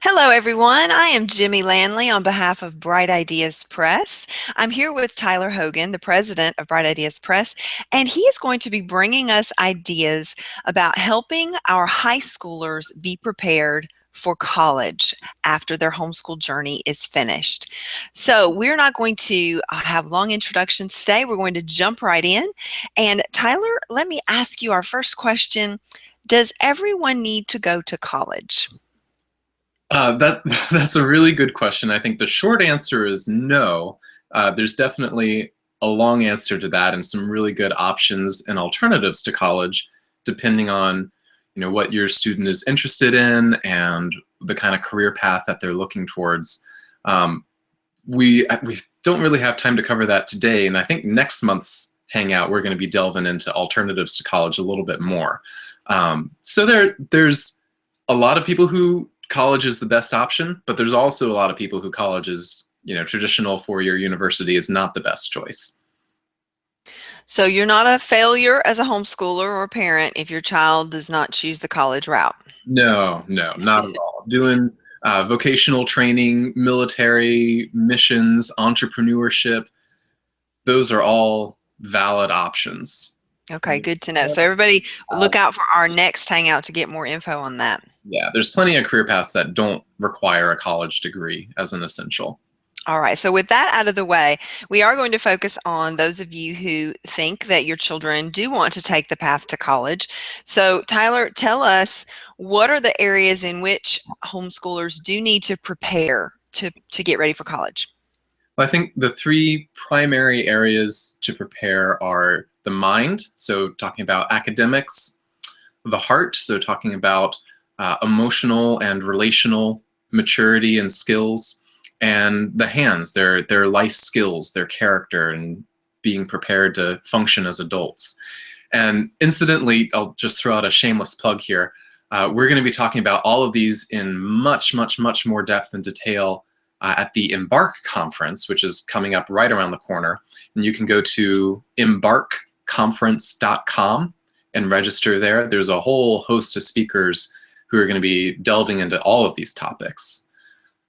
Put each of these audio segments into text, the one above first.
Hello, everyone. I am Jimmy Lanley on behalf of Bright Ideas Press. I'm here with Tyler Hogan, the president of Bright Ideas Press, and he is going to be bringing us ideas about helping our high schoolers be prepared for college after their homeschool journey is finished. So we're not going to have long introductions today. We're going to jump right in. And Tyler, let me ask you our first question. Does everyone need to go to college? That that's a really good question. I think the short answer is no. There's definitely a long answer to that, and some really good options and alternatives to college, depending on what your student is interested in and the kind of career path that they're looking towards. Um, we don't really have time to cover that today, and I think next month's hangout we're going to be delving into alternatives to college a little bit more. So there's a lot of people who college is the best option, but there's also a lot of people who college is, traditional four-year university is not the best choice. So you're not a failure as a homeschooler or a parent if your child does not choose the college route. No, no, not at all. Doing vocational training, military missions, entrepreneurship, those are all valid options. Okay, good to know. So everybody look out for our next hangout to get more info on that. Yeah, there's plenty of career paths that don't require a college degree as an essential. All right, so with that out of the way, we are going to focus on those of you who think that your children do want to take the path to college. So Tyler, tell us, what are the areas in which homeschoolers do need to prepare to get ready for college? Well, I think the three primary areas to prepare are the mind, so talking about academics, the heart, so talking about emotional and relational maturity and skills, and the hands, their life skills, their character, and being prepared to function as adults. And incidentally, I'll just throw out a shameless plug here. We're going to be talking about all of these in much, much, much more depth and detail at the Embark conference, which is coming up right around the corner. And you can go to embarkconference.com and register there. There's a whole host of speakers who are going to be delving into all of these topics.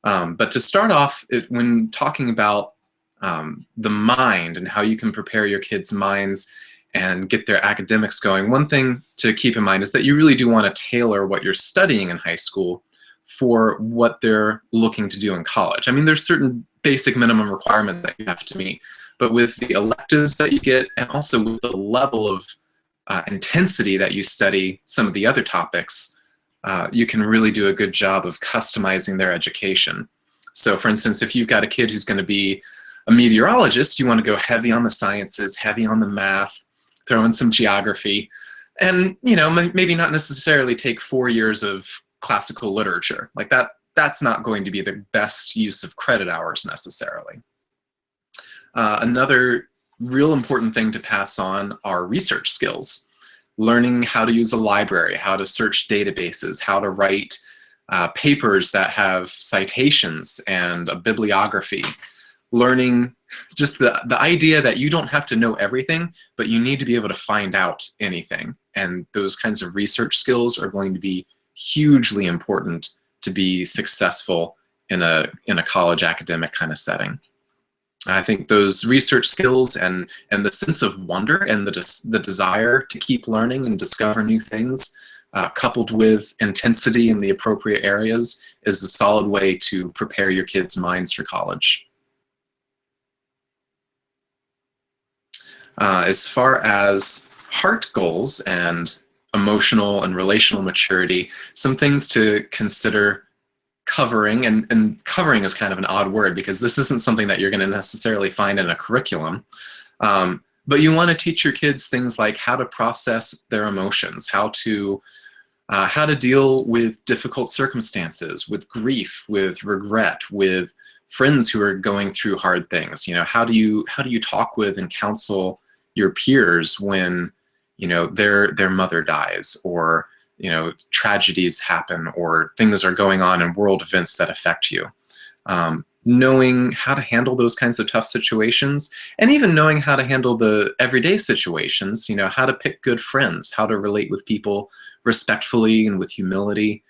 But to start off, when talking about the mind and how you can prepare your kids' minds and get their academics going, one thing to keep in mind is that you really do want to tailor what you're studying in high school for what they're looking to do in college. I mean, there's certain basic minimum requirements that you have to meet, but with the electives that you get and also with the level of intensity that you study some of the other topics, you can really do a good job of customizing their education. So for instance, if you've got a kid who's going to be a meteorologist, you want to go heavy on the sciences, heavy on the math, throw in some geography, and maybe not necessarily take 4 years of classical literature. Like that's not going to be the best use of credit hours necessarily. Another real important thing to pass on are research skills. Learning how to use a library, how to search databases, how to write papers that have citations and a bibliography. Learning just the idea that you don't have to know everything, but you need to be able to find out anything. And those kinds of research skills are going to be hugely important to be successful in a college academic kind of setting. I think those research skills and the sense of wonder and the desire to keep learning and discover new things, coupled with intensity in the appropriate areas, is a solid way to prepare your kids' minds for college. As far as heart goals and emotional and relational maturity, some things to consider covering, and covering is kind of an odd word because this isn't something that you're going to necessarily find in a curriculum, but you want to teach your kids things like how to process their emotions, how to deal with difficult circumstances, with grief, with regret, with friends who are going through hard things. How do you talk with and counsel your peers when their mother dies, or tragedies happen, or things are going on in world events that affect you. Knowing how to handle those kinds of tough situations, and even knowing how to handle the everyday situations, how to pick good friends, how to relate with people respectfully and with humility,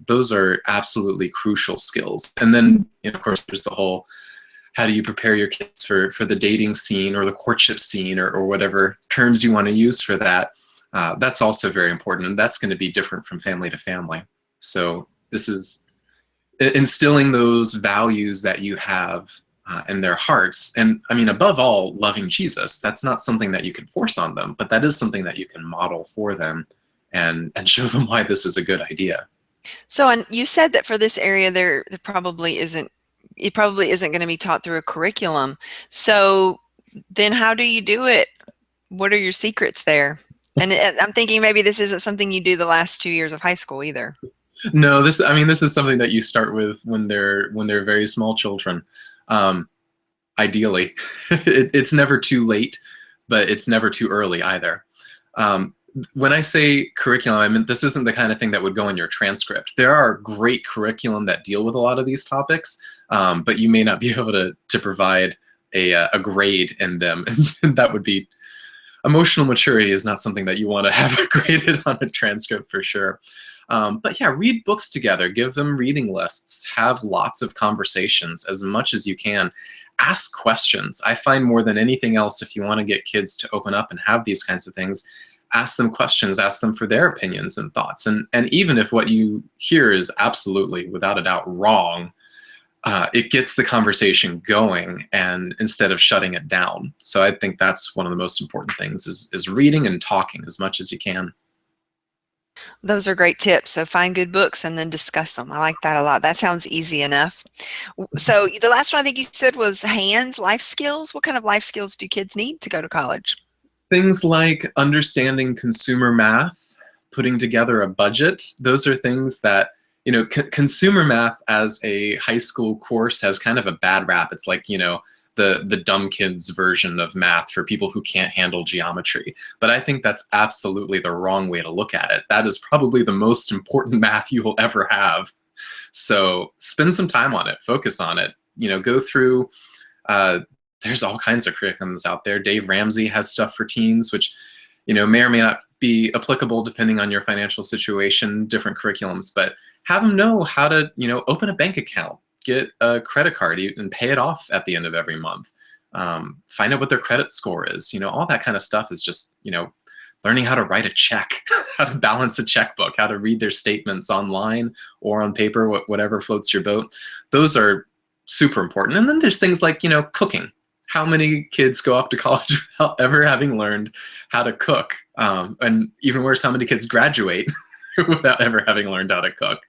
Those are absolutely crucial skills. And then, of course, there's the whole, how do you prepare your kids for the dating scene or the courtship scene, or whatever terms you want to use for that. That's also very important, and that's going to be different from family to family. So this is instilling those values that you have in their hearts. And I mean, above all, loving Jesus. That's not something that you can force on them, but that is something that you can model for them and show them why this is a good idea. So, and you said that for this area, there probably isn't, it probably isn't going to be taught through a curriculum. So then how do you do it? What are your secrets there? And I'm thinking maybe this isn't something you do the last 2 years of high school either. No, this is something that you start with when they're very small children. Ideally, it's never too late, but it's never too early either. When I say curriculum, I mean, this isn't the kind of thing that would go in your transcript. There are great curriculum that deal with a lot of these topics, but you may not be able to provide a grade in them. And that would be, emotional maturity is not something that you want to have graded on a transcript for sure. But yeah, read books together, give them reading lists, have lots of conversations as much as you can. Ask questions. I find more than anything else, if you want to get kids to open up and have these kinds of things, ask them questions, ask them for their opinions and thoughts. And even if what you hear is absolutely, without a doubt, wrong, it gets the conversation going, and instead of shutting it down. So I think that's one of the most important things is reading and talking as much as you can. Those are great tips. So find good books and then discuss them. I like that a lot. That sounds easy enough. So the last one I think you said was life skills. What kind of life skills do kids need to go to college? Things like understanding consumer math, putting together a budget. Those are things that, consumer math as a high school course has kind of a bad rap. It's like, the dumb kids version of math for people who can't handle geometry. But I think that's absolutely the wrong way to look at it. That is probably the most important math you will ever have. So spend some time on it, focus on it, go through, there's all kinds of curriculums out there. Dave Ramsey has stuff for teens, which, may or may not be applicable depending on your financial situation, different curriculums, but have them know how to, open a bank account, get a credit card and pay it off at the end of every month. Find out what their credit score is. All that kind of stuff is just, learning how to write a check, how to balance a checkbook, how to read their statements online or on paper, whatever floats your boat. Those are super important. And then there's things like, cooking. How many kids go off to college without ever having learned how to cook? And even worse, how many kids graduate without ever having learned how to cook?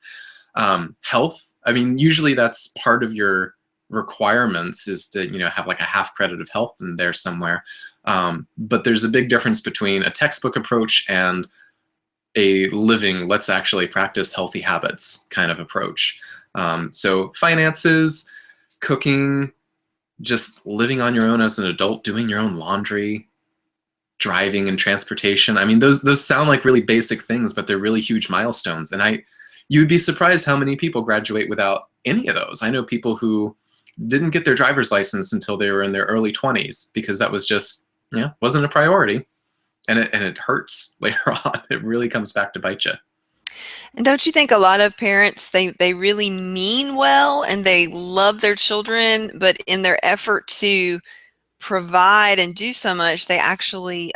Health. I mean, usually that's part of your requirements is to, have like a half credit of health in there somewhere. But there's a big difference between a textbook approach and a living, let's actually practice healthy habits kind of approach. So finances, cooking, just living on your own as an adult, doing your own laundry, driving and transportation. I mean, those sound like really basic things, but they're really huge milestones. And you'd be surprised how many people graduate without any of those. I know people who didn't get their driver's license until they were in their early 20s because that was just, wasn't a priority. And it hurts later on. It really comes back to bite you. And don't you think a lot of parents, they really mean well and they love their children, but in their effort to provide and do so much, they actually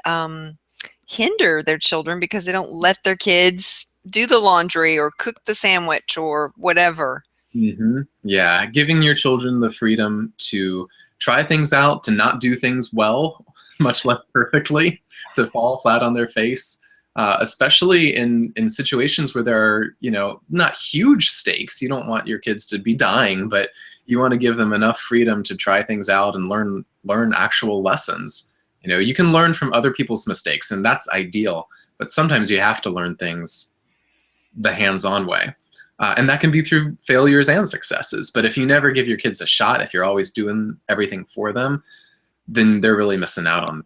hinder their children because they don't let their kids do the laundry or cook the sandwich or whatever. Mm-hmm. Yeah, giving your children the freedom to try things out, to not do things well, much less perfectly, to fall flat on their face. Especially in situations where there are, not huge stakes. You don't want your kids to be dying, but you want to give them enough freedom to try things out and learn actual lessons. You can learn from other people's mistakes, and that's ideal. But sometimes you have to learn things the hands-on way. And that can be through failures and successes. But if you never give your kids a shot, if you're always doing everything for them, then they're really missing out on that.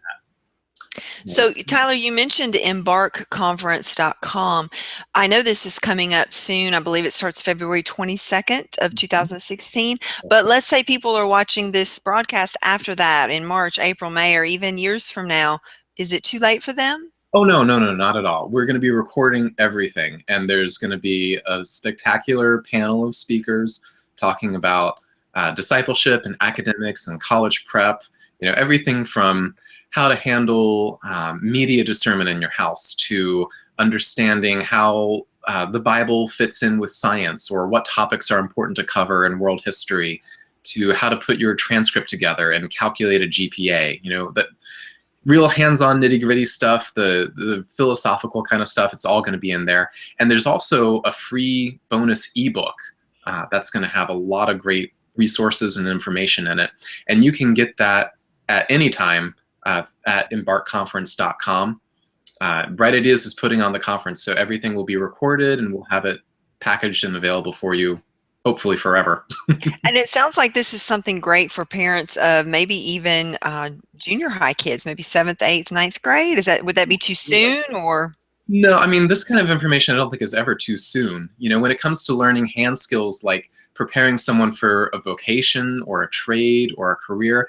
So Tyler, you mentioned embarkconference.com. I know this is coming up soon. I believe it starts February 22nd of 2016. But let's say people are watching this broadcast after that in March, April, May, or even years from now. Is it too late for them? Oh, no, no, no, not at all. We're going to be recording everything, and there's going to be a spectacular panel of speakers talking about discipleship and academics and college prep. You know, everything from how to handle media discernment in your house to understanding how the Bible fits in with science, or what topics are important to cover in world history, to how to put your transcript together and calculate a GPA. You know, that real hands-on nitty-gritty stuff, the philosophical kind of stuff, it's all going to be in there. And there's also a free bonus ebook that's going to have a lot of great resources and information in it. And you can get that at any time at embarkconference.com. Bright Ideas is putting on the conference, so everything will be recorded and we'll have it packaged and available for you, hopefully forever. And it sounds like this is something great for parents of maybe even junior high kids, maybe 7th, 8th, ninth grade. Would that be too soon, or? No, I mean, this kind of information I don't think is ever too soon. You know, when it comes to learning hand skills like preparing someone for a vocation or a trade or a career,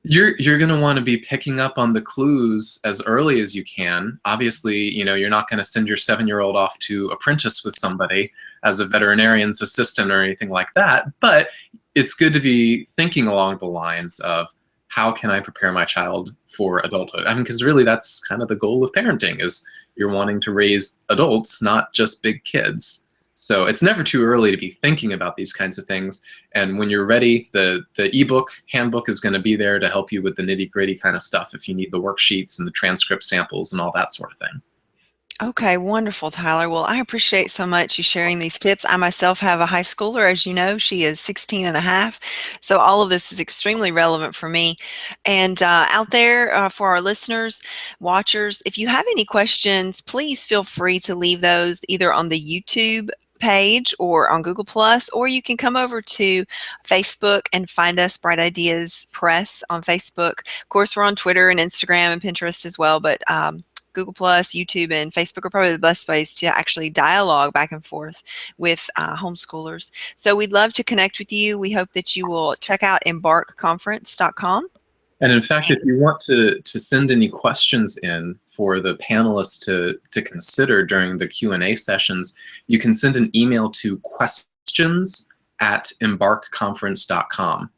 you're going to want to be picking up on the clues as early as you can. Obviously, you know, you're not going to send your 7-year-old off to apprentice with somebody as a veterinarian's assistant or anything like that, but it's good to be thinking along the lines of, how can I prepare my child for adulthood? I mean, because really that's kind of the goal of parenting, is you're wanting to raise adults, not just big kids. So it's never too early to be thinking about these kinds of things. And when you're ready, the ebook handbook is going to be there to help you with the nitty-gritty kind of stuff if you need the worksheets and the transcript samples and all that sort of thing. Okay, wonderful, Tyler. Well, I appreciate so much you sharing these tips. I myself have a high schooler, as you know. She is 16 and a half. So all of this is extremely relevant for me. And out there for our listeners, watchers, if you have any questions, please feel free to leave those either on the YouTube page or on Google Plus, or you can come over to Facebook and find us, Bright Ideas Press, on Facebook. Of course, we're on Twitter and Instagram and Pinterest as well, but Google Plus, YouTube, and Facebook are probably the best ways to actually dialogue back and forth with homeschoolers. So we'd love to connect with you. We hope that you will check out embarkconference.com. And in fact, if you want to send any questions in for the panelists to consider during the Q&A sessions, you can send an email to questions@embarkconference.com.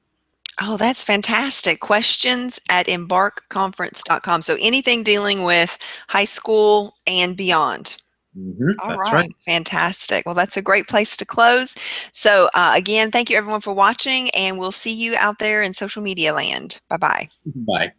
Oh, that's fantastic. Questions@embarkconference.com. So anything dealing with high school and beyond. All That's right, right. fantastic. Well, that's a great place to close. So again, thank you everyone for watching, and we'll see you out there in social media land. Bye-bye. Bye.